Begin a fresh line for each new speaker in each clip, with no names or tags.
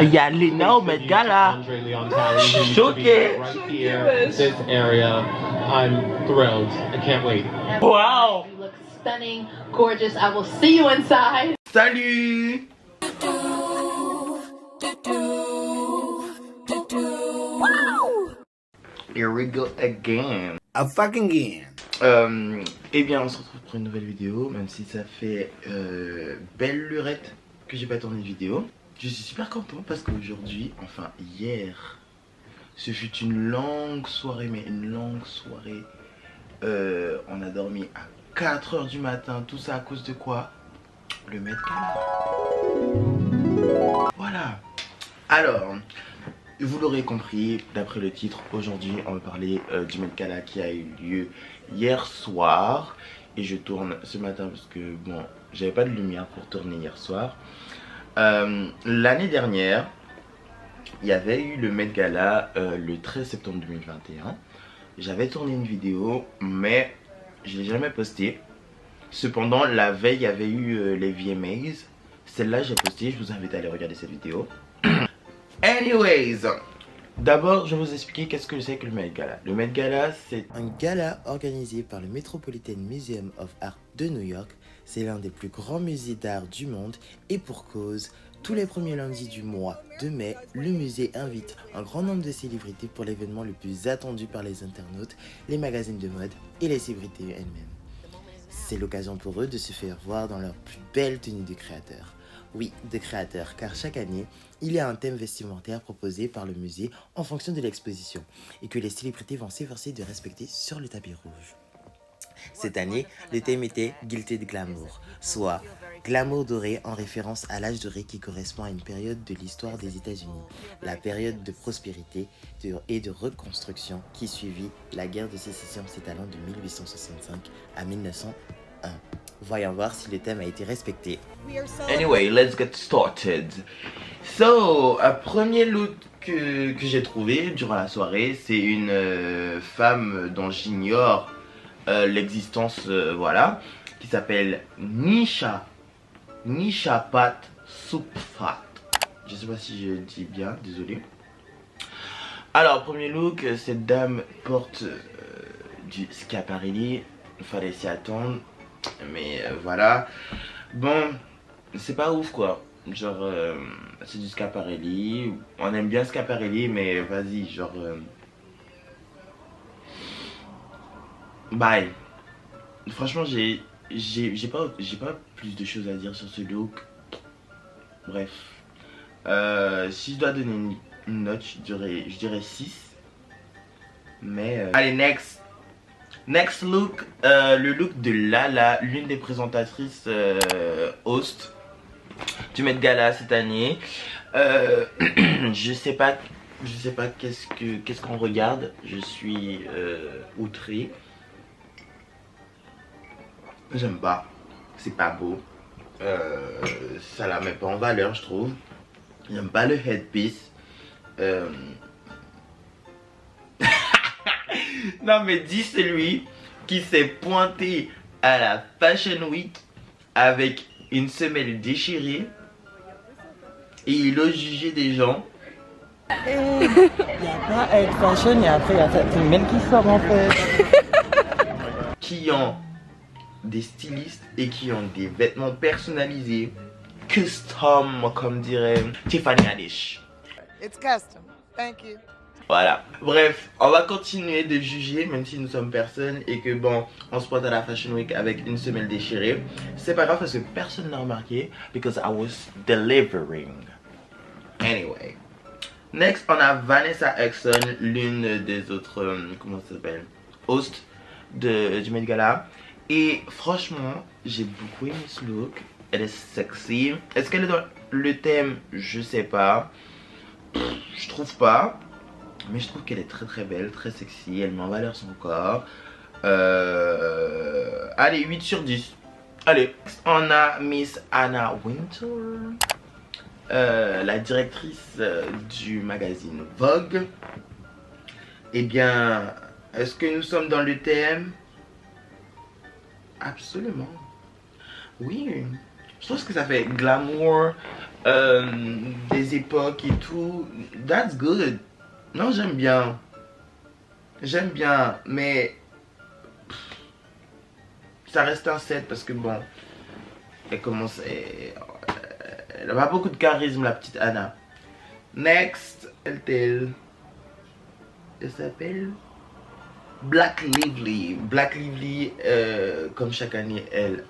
Il y a Lena au Met Gala. Choqué.
Right here, this area. I'm thrilled. I can't wait.
Wow.
You look stunning, gorgeous. I will see you inside.
Salut. Here we go again.
A fucking again.
Eh bien, on se retrouve pour une nouvelle vidéo, même si ça fait belle lurette que j'ai pas tourné de vidéo. Je suis super content parce qu'aujourd'hui, enfin hier, ce fut une longue soirée, mais une longue soirée. On a dormi à 4 h du matin, tout ça à cause de quoi? Le Met Gala. Voilà. Alors, vous l'aurez compris, d'après le titre, aujourd'hui on va parler du Met Gala qui a eu lieu hier soir. Et je tourne ce matin parce que bon, j'avais pas de lumière pour tourner hier soir. L'année dernière, il y avait eu le Met Gala le 13 septembre 2021. J'avais tourné une vidéo, mais je l'ai jamais postée. Cependant, la veille, il y avait eu les VMAs. Celle-là, j'ai posté. Je vous invite à aller regarder cette vidéo. Anyways, d'abord, je vais vous expliquer qu'est-ce que c'est que le Met Gala. Le Met Gala, c'est
un gala organisé par le Metropolitan Museum of Art de New York. C'est l'un des plus grands musées d'art du monde et pour cause, tous les premiers lundis du mois de mai, le musée invite un grand nombre de célébrités pour l'événement le plus attendu par les internautes, les magazines de mode et les célébrités elles-mêmes. C'est l'occasion pour eux de se faire voir dans leur plus belle tenue de créateurs. Oui, de créateurs, car chaque année, il y a un thème vestimentaire proposé par le musée en fonction de l'exposition et que les célébrités vont s'efforcer de respecter sur le tapis rouge. Cette année, le thème était Gilded Glamour, soit glamour doré en référence à l'âge doré qui correspond à une période de l'histoire des États-Unis, la période de prospérité et de reconstruction qui suivit la guerre de sécession s'étalant de 1865 à 1901. Voyons voir si le thème a été respecté.
Anyway, let's get started. So, un premier look que j'ai trouvé durant la soirée, c'est une femme dont j'ignore l'existence, voilà, qui s'appelle Nisha Pat Suphat. Je sais pas si je dis bien, désolé. Alors, premier look, cette dame porte du Schiaparelli, il fallait s'y attendre. Mais voilà. Bon, c'est pas ouf quoi. Genre, c'est du Schiaparelli. On aime bien Schiaparelli, mais vas-y, genre. Bye. Franchement, j'ai pas plus de choses à dire sur ce look. Bref. Si je dois donner une note, je dirais 6. Mais. Allez, next. Next look, le look de Lala, l'une des présentatrices host du Met Gala cette année. Je sais pas qu'est-ce qu'on regarde. Je suis outré. J'aime pas. C'est pas beau. Ça la met pas en valeur, je trouve. J'aime pas le headpiece. Non mais dis celui qui s'est pointé à la Fashion Week avec une semelle déchirée et il ose juger des gens.
Il n'y a pas à être fashion et après il y a cette semelle qui sort en fait.
Qui ont des stylistes et qui ont des vêtements personnalisés, custom comme dirait Tiffany Haddish.
It's custom, thank you.
Voilà, bref, on va continuer de juger même si nous sommes personne et que bon, on se pointe à la Fashion Week avec une semelle déchirée. C'est pas grave parce que personne n'a remarqué because I was delivering. Anyway, next on a Vanessa Hudson, l'une des autres, comment ça s'appelle, host du Met Gala. Et franchement, j'ai beaucoup aimé ce look. Elle est sexy. Est-ce qu'elle est dans le thème? Je sais pas. Je trouve pas. Mais je trouve qu'elle est très très belle, très sexy, elle met en valeur son corps. Allez, 8 sur 10. Allez, on a Miss Anna Wintour, la directrice du magazine Vogue. Eh bien, est-ce que nous sommes dans le thème? Absolument. Oui, je pense que ça fait glamour, des époques et tout. That's good. Non, j'aime bien. J'aime bien, mais ça reste un 7 parce que bon, elle commence. Elle a pas beaucoup de charisme, la petite Anna. Next, elle s'appelle Black Lively. Black Lively, comme chaque année, elle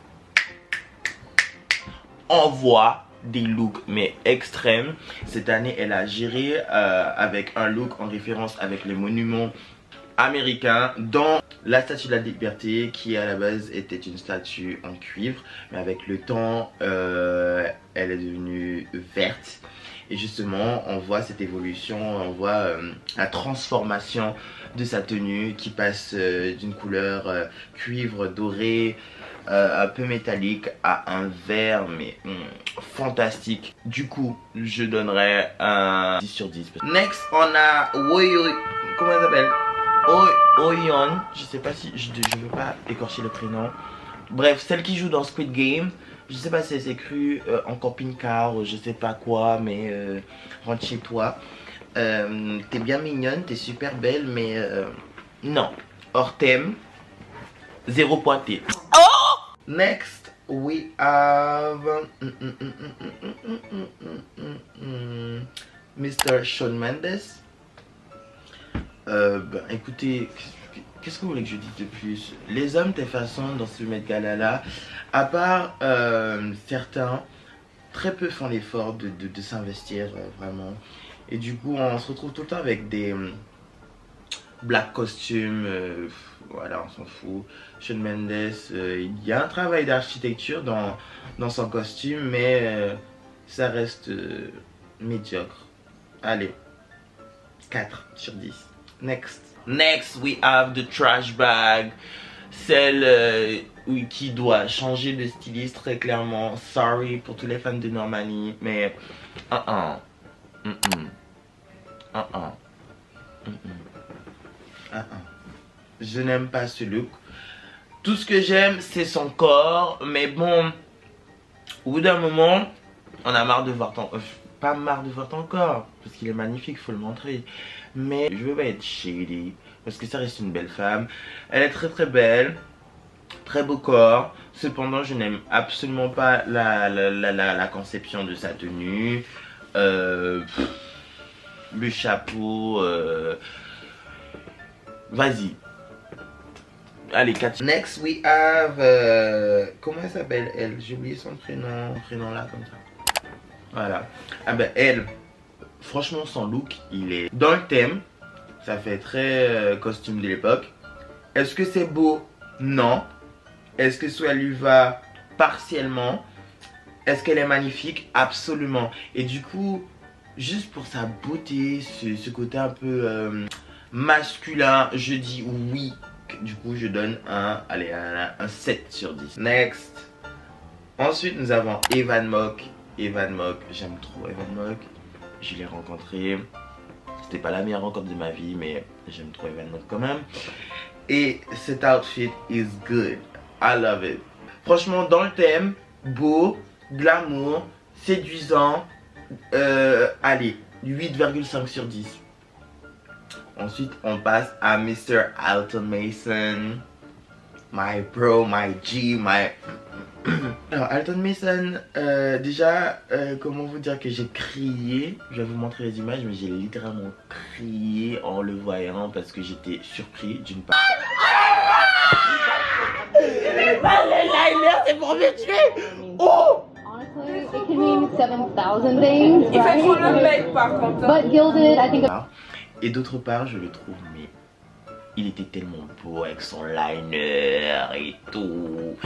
envoie des looks mais extrêmes. Cette année, elle a géré avec un look en référence avec les monuments américains dans la statue de la liberté qui à la base était une statue en cuivre, mais avec le temps elle est devenue verte. Et justement, on voit cette évolution, on voit la transformation de sa tenue qui passe d'une couleur cuivre doré, un peu métallique, à un vert, mais fantastique. Du coup, je donnerais un 10 sur 10. Next, on a comment elle s'appelle? Oyeon, je sais pas si, je veux pas écorcher le prénom. Bref, celle qui joue dans Squid Game. Je sais pas si elle s'est crue en camping-car, je sais pas quoi, mais rentre chez toi. T'es bien mignonne, t'es super belle, mais non. Hors thème, 0 pointé. Oh! Next, we have Mr. Shawn Mendes. Écoutez, qu'est-ce que vous voulez que je dise de plus? Les hommes, de toute façon, dans ce Met Gala là, à part certains, très peu font l'effort de s'investir vraiment. Et du coup, on se retrouve tout le temps avec des black costumes, voilà, on s'en fout. Shawn Mendes, il y a un travail d'architecture dans son costume, mais ça reste médiocre. Allez, 4 sur 10. Next, we have the trash bag. Celle qui doit changer de styliste très clairement. Sorry pour tous les fans de Normani, mais je n'aime pas ce look. Tout ce que j'aime, c'est son corps, mais bon, au bout d'un moment, on a marre de voir pas marre de voir ton corps, parce qu'il est magnifique, faut le montrer. Mais je veux pas être shady, parce que ça reste une belle femme. Elle est très très belle, très beau corps. Cependant, je n'aime absolument pas la conception de sa tenue. Le chapeau. Vas-y. Allez, 4. Next, we have... comment elle s'appelle, elle? J'ai oublié son prénom. Prénom là, comme ça. Voilà. Ah ben, elle... Franchement, son look, il est dans le thème. Ça fait très costume de l'époque. Est-ce que c'est beau? Non. Est-ce que ça lui va partiellement? Est-ce qu'elle est magnifique? Absolument. Et du coup, juste pour sa beauté, ce côté un peu masculin, je dis oui. Du coup, je donne un 7 sur 10. Next. Ensuite, nous avons Evan Mock. Evan Mock, j'aime trop Evan Mock. Je l'ai rencontré. C'était pas la meilleure rencontre de ma vie, mais j'aime trop Evan Mock quand même. Et cet outfit is good. I love it. Franchement, dans le thème, beau, glamour, séduisant. Allez, 8,5 sur 10. Ensuite, on passe à Mr. Alton Mason. My bro, my G, my... Alors, Alton Mason, déjà, comment vous dire que j'ai crié. Je vais vous montrer les images, mais j'ai littéralement crié en le voyant parce que j'étais surpris d'une part. C'est pour me tuer. Oh!
Honestly, it can mean 7,000 things.
Il fait trop le mec par contre.
But Gilded, I think.
Et d'autre part, je le trouve, mais il était tellement beau avec son liner et tout.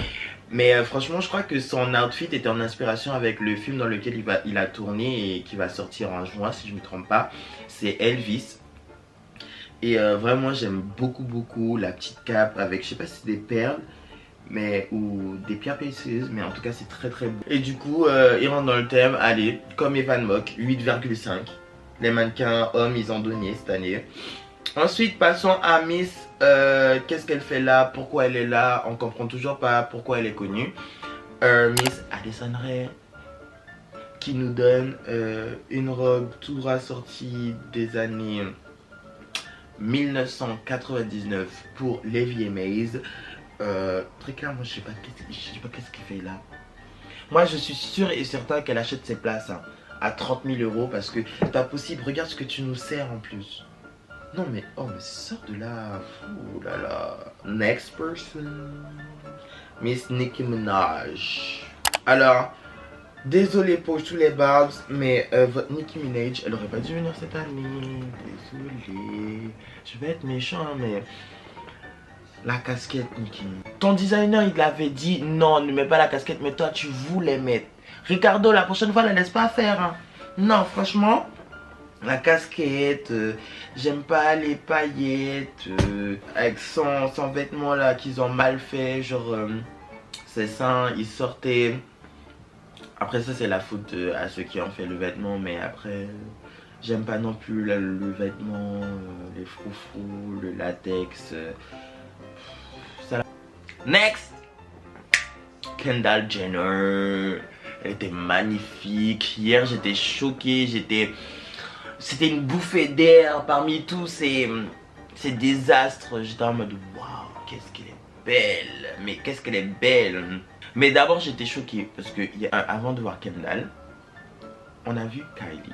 Mais franchement, je crois que son outfit était en inspiration avec le film dans lequel il a tourné et qui va sortir en juin, si je ne me trompe pas. C'est Elvis. Et vraiment, j'aime beaucoup la petite cape avec, je sais pas si c'est des perles, mais ou des pierres précieuses, mais en tout cas, c'est très beau. Et du coup, il rentre dans le thème, allez, comme Evan Mock, 8,5. Les mannequins hommes, ils ont donné cette année. Ensuite, passons à Miss. Qu'est-ce qu'elle fait là? Pourquoi elle est là? On comprend toujours pas pourquoi elle est connue. Miss Addison Rae. qui nous donne une robe tout droit sortie des années 1999 pour Levi Maze. Très clairement, je sais pas qu'est-ce qu'il fait là. Moi, je suis sûr et certain qu'elle achète ses places hein, à 30 000 € parce que c'est pas possible. Regarde ce que tu nous sers en plus. Non mais, oh mais sors de là. Oh là là. Next person. Miss Nicki Minaj. Alors, désolé pour tous les barbs, mais votre Nicki Minaj, elle aurait pas dû venir cette année. Désolé. Je vais être méchant, mais... La casquette, Nicki. Ton designer, il l'avait dit, non, ne mets pas la casquette, mais toi, tu voulais mettre. Ricardo, la prochaine fois, ne laisse pas faire. Hein. Non, franchement, la casquette, j'aime pas les paillettes, avec son vêtement là qu'ils ont mal fait, genre, ses seins, ils sortaient. Après ça, c'est la faute à ceux qui ont fait le vêtement, mais après, j'aime pas non plus le vêtement, les froufrous, le latex. Next, Kendall Jenner. Elle était magnifique. Hier, j'étais choquée. C'était une bouffée d'air parmi tous ces désastres. J'étais en mode waouh, qu'est-ce qu'elle est belle. Mais qu'est-ce qu'elle est belle. Mais d'abord, j'étais choquée parce que avant de voir Kendall, on a vu Kylie.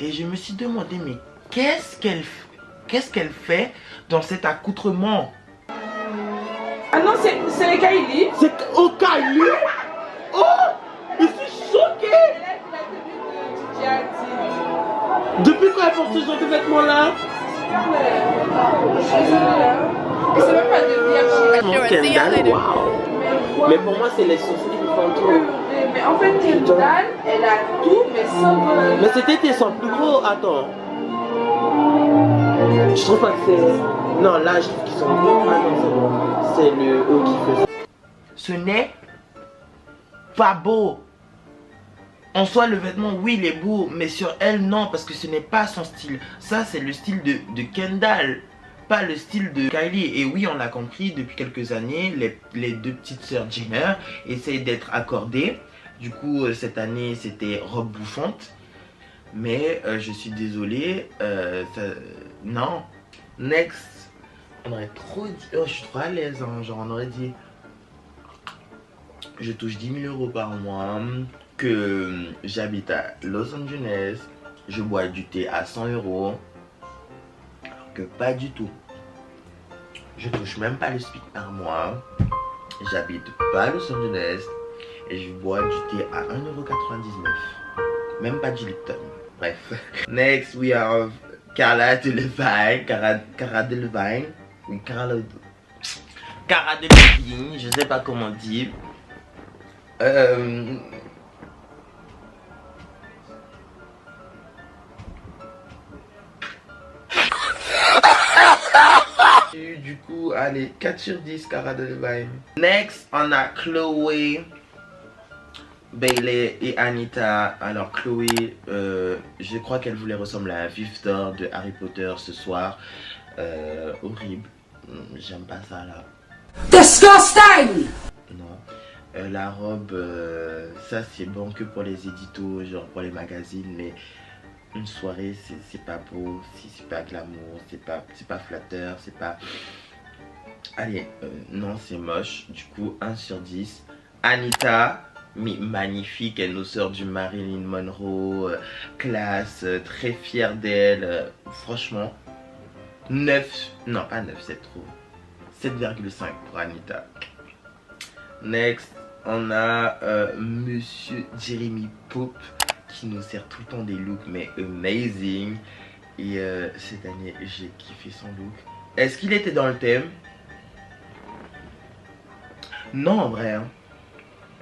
Et je me suis demandé, mais qu'est-ce qu'elle fait dans cet accoutrement?
Ah non, c'est Kylie.
C'est oh Kylie. Oh, je suis choquée. Depuis quand elle porte ce genre de vêtements là?
Et c'est même pas de
Kendall, waouh. Mais pour moi c'est les sourcils qui font tout.
Mais en fait Kendall, elle a tout mais sans...
Mais c'était son plus gros, attends. Je trouve pas que c'est... Non, là, je trouve qu'ils sont gros. Ah non, c'est bon. C'est le haut qui fait ça. Ce n'est pas beau. En soi, le vêtement, oui, il est beau. Mais sur elle, non, parce que ce n'est pas son style. Ça, c'est le style de Kendall. Pas le style de Kylie. Et oui, on l'a compris, depuis quelques années, les deux petites sœurs Jenner essayent d'être accordées. Du coup, cette année, c'était robe bouffante. Mais je suis désolée. Non. Next. On aurait trop dit. Oh, je suis trop à l'aise. Hein. Genre, on aurait dit. Je touche 10 000 € par mois. Que j'habite à Los Angeles. Je bois du thé à 100 €. Alors que pas du tout. Je touche même pas le SMIC par mois. J'habite pas à Los Angeles. Et je bois du thé à 1,99 €. Même pas du Lipton. Bref. Next, we have Cara Delevingne. Cara Delevingne. Oui, Cara Delevingne. Je sais pas comment dire. Du coup, allez, 4 sur 10, Cara Delevingne. Next, on a Chloé, Bailey et Anita. Alors Chloé, je crois qu'elle voulait ressembler à Vif d'Or de Harry Potter ce soir. Horrible. J'aime pas ça là.
Disgusting!
Non. La robe, ça c'est bon que pour les éditos, genre pour les magazines, mais une soirée c'est pas beau, c'est pas glamour, c'est pas flatteur, c'est pas... Allez, non c'est moche, du coup 1 sur 10. Anita, magnifique, elle nous sort du Marilyn Monroe, classe, très fière d'elle, franchement, 9, non pas 9, c'est trop, 7,5 pour Anita. Next, on a Monsieur Jeremy Pope qui nous sert tout le temps des looks mais amazing. Et cette année j'ai kiffé son look. Est-ce qu'il était dans le thème? Non en vrai hein.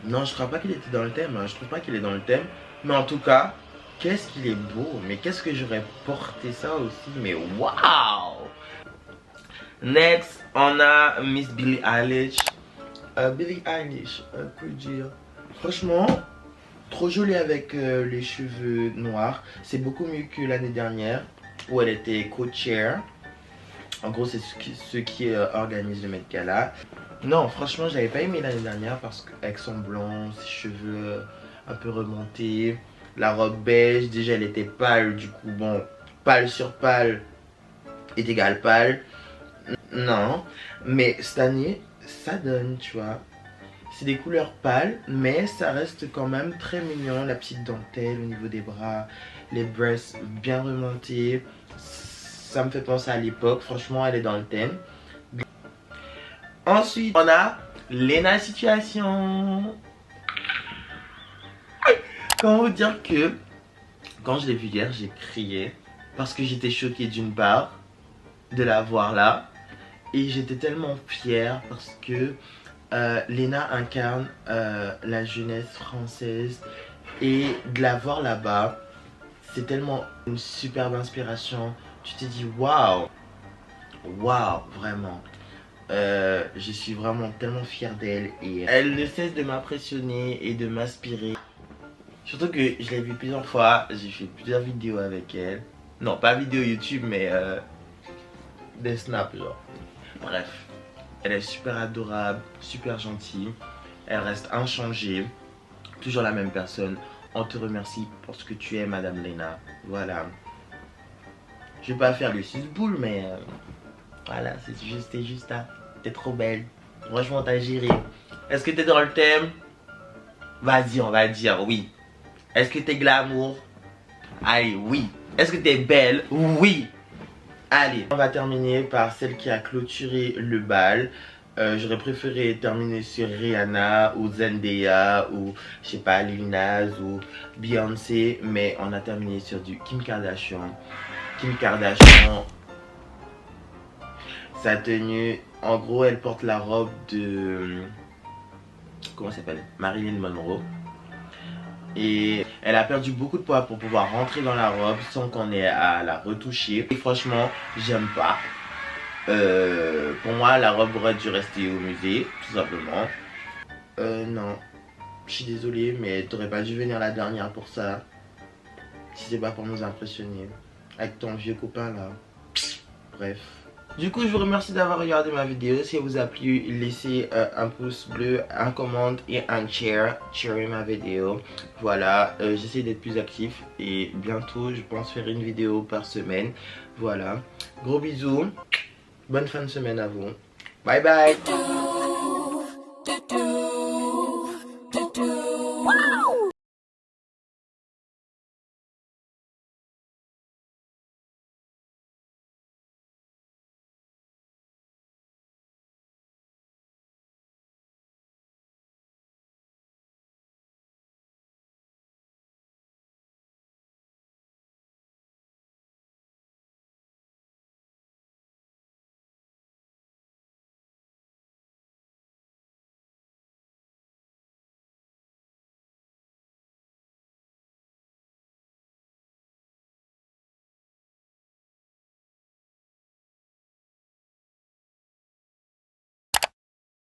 Non, je crois pas qu'il était dans le thème hein. Je trouve pas qu'il est dans le thème. Mais en tout cas, qu'est-ce qu'il est beau. Mais qu'est-ce que j'aurais porté ça aussi. Mais waouh. Next, on a Miss Billie Eilish. Billie Eilish, que dire. Franchement, trop jolie avec les cheveux noirs. C'est beaucoup mieux que l'année dernière où elle était co-chair. En gros, c'est ceux qui organisent le Met Gala. Non, franchement, j'avais pas aimé l'année dernière parce qu'avec son blond, ses cheveux un peu remontée. La robe beige, déjà elle était pâle, du coup bon, pâle sur pâle est égal pâle. Non, mais cette année, ça donne, tu vois. C'est des couleurs pâles, mais ça reste quand même très mignon. La petite dentelle au niveau des bras, les breasts bien remontés. Ça me fait penser à l'époque, franchement elle est dans le thème. Ensuite, on a Lena Situation. Comment vous dire que quand je l'ai vue hier, j'ai crié parce que j'étais choquée d'une part de la voir là et j'étais tellement fière parce que Lena incarne la jeunesse française et de la voir là-bas, c'est tellement une superbe inspiration. Tu te dis waouh, waouh, vraiment. Je suis vraiment tellement fière d'elle et elle ne cesse de m'impressionner et de m'inspirer. Surtout que je l'ai vue plusieurs fois, j'ai fait plusieurs vidéos avec elle. Non, pas vidéo YouTube, mais des snaps genre. Bref, elle est super adorable, super gentille. Elle reste inchangée, toujours la même personne. On te remercie pour ce que tu es, Madame Lena. Voilà. Je vais pas faire le 6 boules, mais voilà, c'était juste ça. T'es trop belle. Franchement, t'as géré. Est-ce que t'es dans le thème? Vas-y, on va dire oui. Est-ce que t'es glamour? Allez, oui. Est-ce que t'es belle? Oui. Allez, on va terminer par celle qui a clôturé le bal. J'aurais préféré terminer sur Rihanna ou Zendaya ou je sais pas, Lil Nas ou Beyoncé, mais on a terminé sur du Kim Kardashian. Kim Kardashian, sa tenue, en gros elle porte la robe de, comment ça s'appelle, Marilyn Monroe. Et elle a perdu beaucoup de poids pour pouvoir rentrer dans la robe sans qu'on ait à la retoucher. Et franchement, j'aime pas. Pour moi, la robe aurait dû rester au musée, tout simplement. Non, je suis désolée, mais t'aurais pas dû venir la dernière pour ça. Si c'est pas pour nous impressionner. Avec ton vieux copain là. Bref. Du coup, je vous remercie d'avoir regardé ma vidéo. Si elle vous a plu, laissez un pouce bleu, un comment et un share ma vidéo. Voilà, j'essaie d'être plus actif et bientôt, je pense faire une vidéo par semaine. Voilà, gros bisous. Bonne fin de semaine à vous. Bye bye.